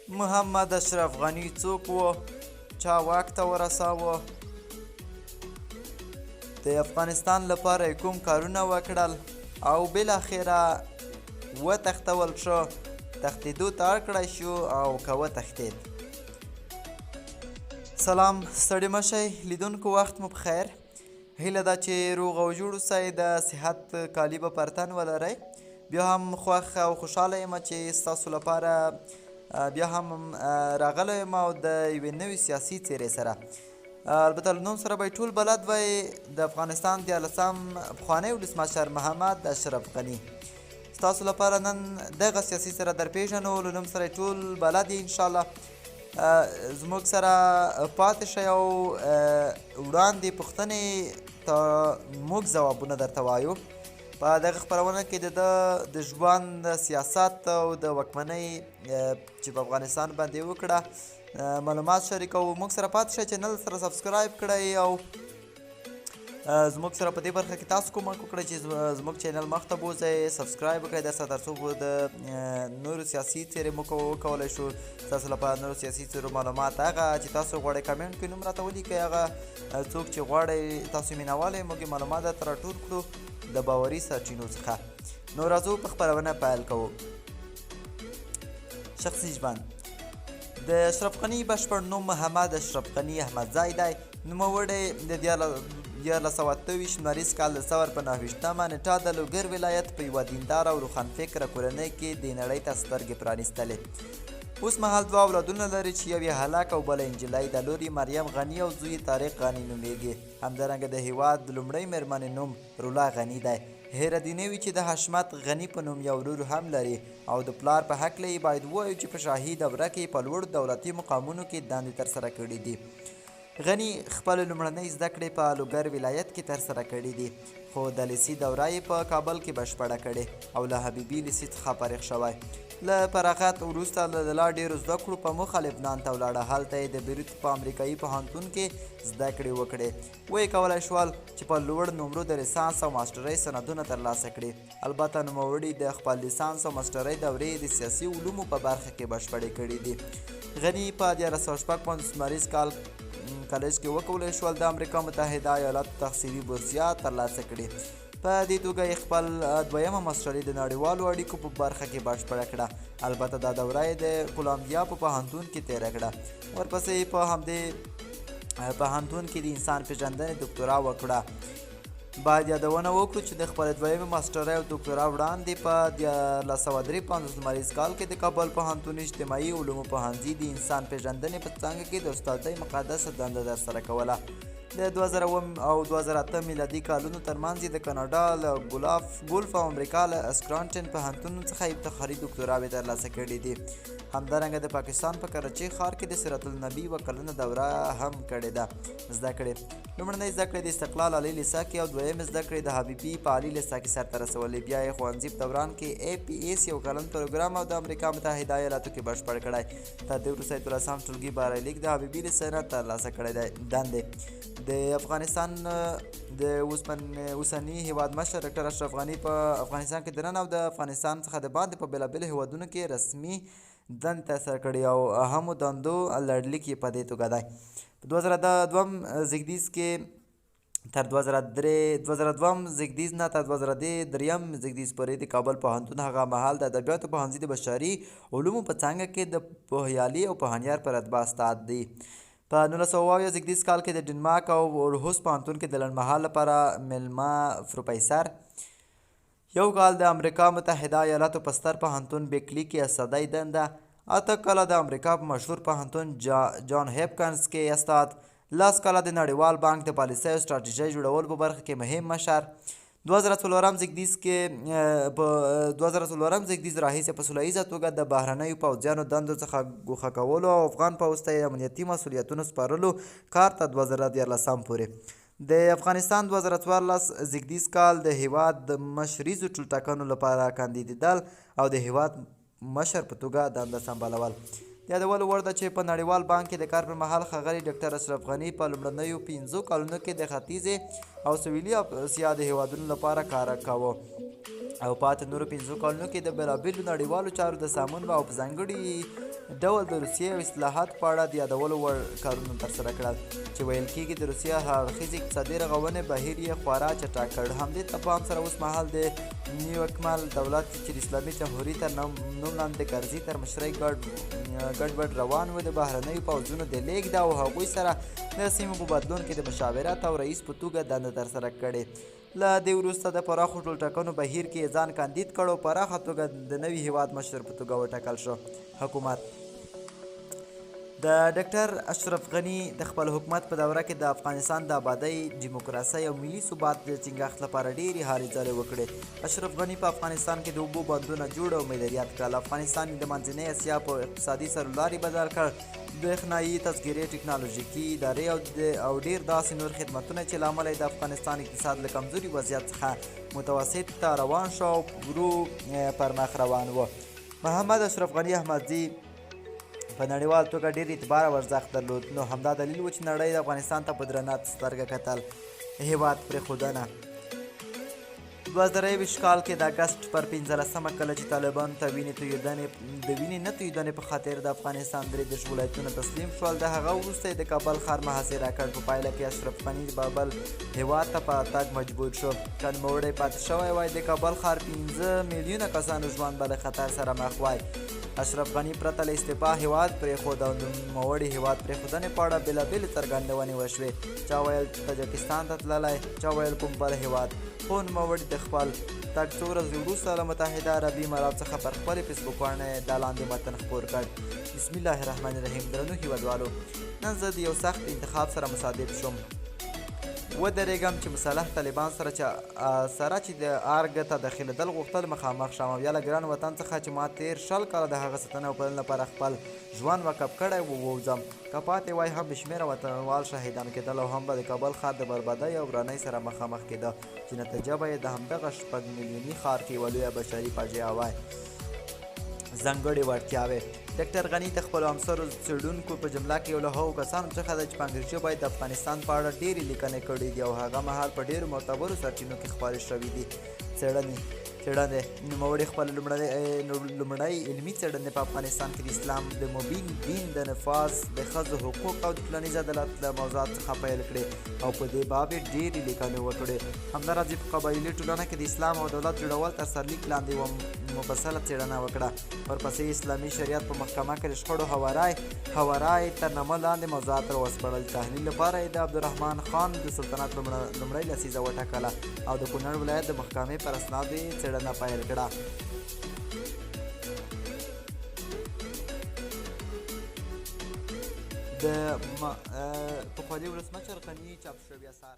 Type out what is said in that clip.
محمد اشرف غني څوک و؟ چا واک ته ورساوه؟ د افغانستان لپاره یې کوم کارونه وکړل او بالاخره وتښتول شه؟ تښتېدو ته اړ کړی شو او که وتښتېد؟ سلام ستړي مه شئ لیدونکو، وخت مو بخیر. هیله ده چې روغ او جوړ اوسئ، د صحت کالي به پر تن ولرئ. بیا هم خوښ او خوشحاله یم چې ستاسو لپاره بیا هم راغلی یم او د یوې نوې سیاسي څیرې سره. البته له نوم سره به ټول بلد وئ، د افغانستان 14 پخوانی ولسمشر محمد اشرف غني. ستاسو لپاره نن دغه سیاسي سره در پیژنو، له نوم سره ټول بلد یې انشاءالله. زموږ سره پاتې شئ او وړاندې پوښتنې ته موږ ځوابونه درته وایو. په دغه خپرونه کې د ده د ژوند، د سیاست او د واکمنۍ چې په افغانستان باندې وکړه معلومات شریکوو. موږ سره پاتې شئ، چینل سره سبسکرایب کړئ او زموږ سره په دې برخه کې تاسو کومک وکړئ چې زموږ چینل مخ ته بوځئ، سبسکرایب وکړئ درسره، تر څو د نورو سیاسي څیرې موږ وکولی شو ستاسو لپاره نورو سیاسي څیرو معلومات هغه چې تاسو غواړئ کمنټ کې نوم راته ولیکئ، هغه څوک چې غواړئ تاسو مینهوال یې موږ یې معلومات درته راټول کړو د باوري سرچینو څخه. نو راځو په خپرونه پیل کوو. شخصي ژوند. د اشرف غني بشپړ نوم محمد اشرف غني احمدزی دی. نوموړی د 1928 لمریز کال د ثور په 29مه نېټه د لوګر ولایت په یوه دینداره او روښانفکره کورنۍ کې دې نړۍ ته سترګې پرانیستلې. اوس مهال 2 اولادونه لري چې یو یې هلک او بله نجلۍ ده. لور یې مریم غني او زوی یې طارق غني نومیږي. همدارنګه د هیواد لومړۍ مېرمنې نوم رولا غني دی. هیره دې نه وي چې د حشمت غني په نوم یو ورور هم لري او د پلار په هکله یې باید ووایو چې په شاهي دوره کې په لوړو دولتي مقامونو کې دندې ترسره کړي دي. غني خپل لومړنۍ زده کړې په لوګر ولایت کې ترسره کړي دي، خو د لیسې دوره یې په کابل کې بشپړه کړې او له حبیبي لیسې څخه فارغ شوی. له فراغت وروسته له لا ډېرو زده کړو په موخه لبنان ته ولاړه. هلته یې د بیروت په امریکایي پوهنتون کې زده کړې وکړې. ویې کولی شول چې په لوړ نمرو د لیسانس او ماسټرۍ سندونه ترلاسه کړي. البته نوموړي د خپل لیسانس او ماسټرۍ دورې د سیاسي علومو په برخه کې بشپړې کړي دي. غني په 1955 لمریز کال کالج کې وکولی شول د امریکا متحده ایالاتو تحصیلي بورسیه ترلاسه کړي. په دې توګه یې خپل دویمه ماسټري د نړیوالو اړیکو په برخه کې بشپړه کړه. البته دا دوره یې د کولمبیا په پوهنتون کې تېره کړه. ورپسې په همدې پوهنتون کې د انسان پېژندنې دکتورا وکړه. باید یادونه وکړو چې د خپل دویمې ماسټرۍ او دکتورا وړاندې په 1953 لمریز کال کې د کابل پوهنتون اجتماعي علومو پوهنځي د انسان پېژندنې په څانګه کې د استادۍ مقدسه دنده ترسره کوله. د 2000 او 2008 میلادي کالونو ترمنځ یې د کاناډا له ګولف او امریکا له اسکرانټن پوهنتون څخه افتخاري دکتوراوې ترلاسه کړي دي. همدارنګه د پاکستان په کراچۍ ښار کې د سیرت النبي 1 کلنه دوره هم کړې ده. زده کړې لومړنۍ زده کړې د استقلال عالي لیسه کې او دویمې زده کړې د حبیبي په عالي لیسه کې سرته رسولې. بیا یې ښوونځي په دوران کې APS 1 کلن پروګرام او د امریکا متحده ایالاتو کې بشپړ کړی. تر دې وروسته یې 12 ټولګي بریالیک د حبیبي لیسه نه ترلاسه کړی دی. دندې د افغانستان د اوسني هیواد مشر ډاکټر اشرف غني په افغانستان کې دننه او د افغانستان څخه د باندې په بېلابېلو هیوادونو کې رسمي دندې ترسره کړي او اهمو دندو لړلیک یې په دې توګه دی. په 2002 زیږدیز کې تر 2002 زیږدیز نه تر 2003 زیږدیز پورې د کابل پوهنتون هغه مهال د ادبیاتو پوهنځي د بشري علومو په څانګه کې د پوهیالي او پوهنیار په رتبه استاد دی. په 1970 زیږدیز کال کې د ډنمارک او اورهوس پوهنتون کې د لنډمهال لپاره میلمه پروفیسر، یو کال د امریکا متحده ایالاتو په ستر پوهنتون بیکلي کې استادۍ دنده، 8 کاله د امریکا په مشهور پوهنتون جان هاپکنز کې استاد، 10 کاله د نړیوال بانک د پالیسۍ او سټراټیژۍ جوړولو په برخه کې مهم مشر. 2004 زیږدیز کې په 2004 زیږدیز راهیسې په سوله ییزه توګه د بهرنیو پوځیانو دندو څخه ګوښه کولو او افغان پوځ ته امنیتي مسؤلیتونو سپارلو کار ته 2014 پورې. د افغانستان 2014 زیږدیز کال د هیواد د مشریزو ټولټاکنو لپاره کاندیدېدل او د هیواد مشر په توګه دنده سمبالول. د یادولو وړ ده چې په نړیوال بانک کې د کار پر مهال ښاغلي ډاکټر اشرف غني په لومړنیو 15 کلونو کې د ختیځې او سویلي اسیا د هیوادونو لپاره کار کاوه او پاتې نورو 15 کلونو کې د بېلابېلو نړیوالو چارو د سامون او په ځانګړي ډول د روسیې او اصلاحات په اړه د یادولو وړ کارونه ترسره کړل چې ویل کېږي د روسیې هراړخیزې اقتصادي رغونې بهیر یې خورا چټک کړ. همدې ته پام سره اوس مهال د نیوکمل دولت چې د اسلامي جمهوري تر نوم لاندې کرزي تر مشرۍ ګډوډ روان و، د بهرنیو پوځونو د لیږد او هغوی سره د سیمو په بدلون کې د مشاورت او رئیس په توګه دنده ترسره کړې. له دې وروسته د پراخو ټولټاکنو بهیر کې ځان کاندید کړ او پراخه توګه د نوي هیواد مشر په توګه وټاکل شو. حکومت د ډاکټر اشرف غني د خپل حکومت په دوره کې د افغانستان د آبادۍ، دیموکراسۍ او ملي ثبات د ټینګښت لپاره ډېرې هلې ځلې وکړې. اشرف غني په افغانستان کې د اوبو بندونه جوړ او مدیریت کړل. افغانستان د منځنۍ اسیا په اقتصادي سرلاري بدل کړ. برېښنایي، تذکیري، ټکنالوژیکي ادارې او ډېر داسې نور خدمتونه چې له امله د افغانستان اقتصاد له کمزوري وضعیت څخه متوسط ته روان شو او ورو پر مخ روان و. محمد اشرف غني احمدزي په نړیوال توګه ډېر اعتبار او ارزښت درلود، نو همدا دلیل و چې نړۍ د افغانستان ته په درنه سترګه کتل. هېواد پرېښودنه 2021 کال کې د اګست پر 15مه کله چې طالبانو ته د وینې نه تویېدنې په خاطر د افغانستان 33 ولایتونه تسلیم شول، د هغه وروسته یې د کابل ښار محاصره کړ. په پایله کې اشرف غني د بابل هېواد ته په تګ مجبور شو. که نوموړی پاتې شوی وای، د کابل ښار 5 میلیونه کسانو ژوند به له خطر سره مخ وای. اشرف غني پرته له استعفا هېواد پرېښود او نوموړي هېواد پرېښودنې په اړه بېلابېلې څرګندونې وشوې. چا ویل تاجکستان ته تللی، چا ویل کوم بل هېواد، خو نوموړي د خپل تګ څو ورځې وروسته له متحده عربي امارات څخه پر خپلې فیسبوک پاڼې دا لاندې متن خپور کړ: بسم الله الرحمن الرحیم. درنو هېوادوالو، نن زه د یو سخت انتخاب سره مصادف شوم. ودرېږم چې مسلح طالبان سره چې د ارګ ته داخلېدل غوښتل مخامخ شم او یا له ګران وطن څخه چې ما تېر 20 کاله د هغه ساتنې او پالنې لپاره خپل ژوند وقف کړی ووځم. که پاتې وای، هم بې شمېره وطنوال شهیدان کېدل او هم به د کابل ښار د بربادۍ او ورانۍ سره مخامخ کېده چې نتیجه به یې د همدغه 6 میلیوني ښار کې یوه لویه بشري فاجعه وای. ځانګړې وړتیاوې: ډاکټر غني د خپلو همسرو څېړونکو په جمله کې یو له هغو کسانو څخه ده چې په انګریزي باید د افغانستان په اړه ډېرې لیکنې کړي دي او هغه مهال په ډېرو معتبرو سرچینو کې خپارې شوي دي. څېړنې: نوموړي خپله لومړۍ علمي څېړنې په افغانستان کې د اسلام د مبین دین د نفاذ، د ښځو حقوق او د ټولنیز عدالت له موضوعاتو څخه پیل کړې او په دې باب یې ډېرې لیکنې وکړې. همداراز په قبایلي ټولنه کې د اسلام او دولت جوړول تر سرلیک لاندې یوه مفصله څېړنه وکړه. ورپسې اسلامي شریعت په محکمه کې د شخړو هواری تر نامه لاندې موضوعات راوسپړل. تحلیل لپاره یې د عبدالرحمن خان د سلطنت لومړۍ لسیزه وټاکله او د کونړ ولایت د محکمې پر اسنادو یې څېړنه پیل کړه. د پخواني ولسمشر غني چاپ شوي اثار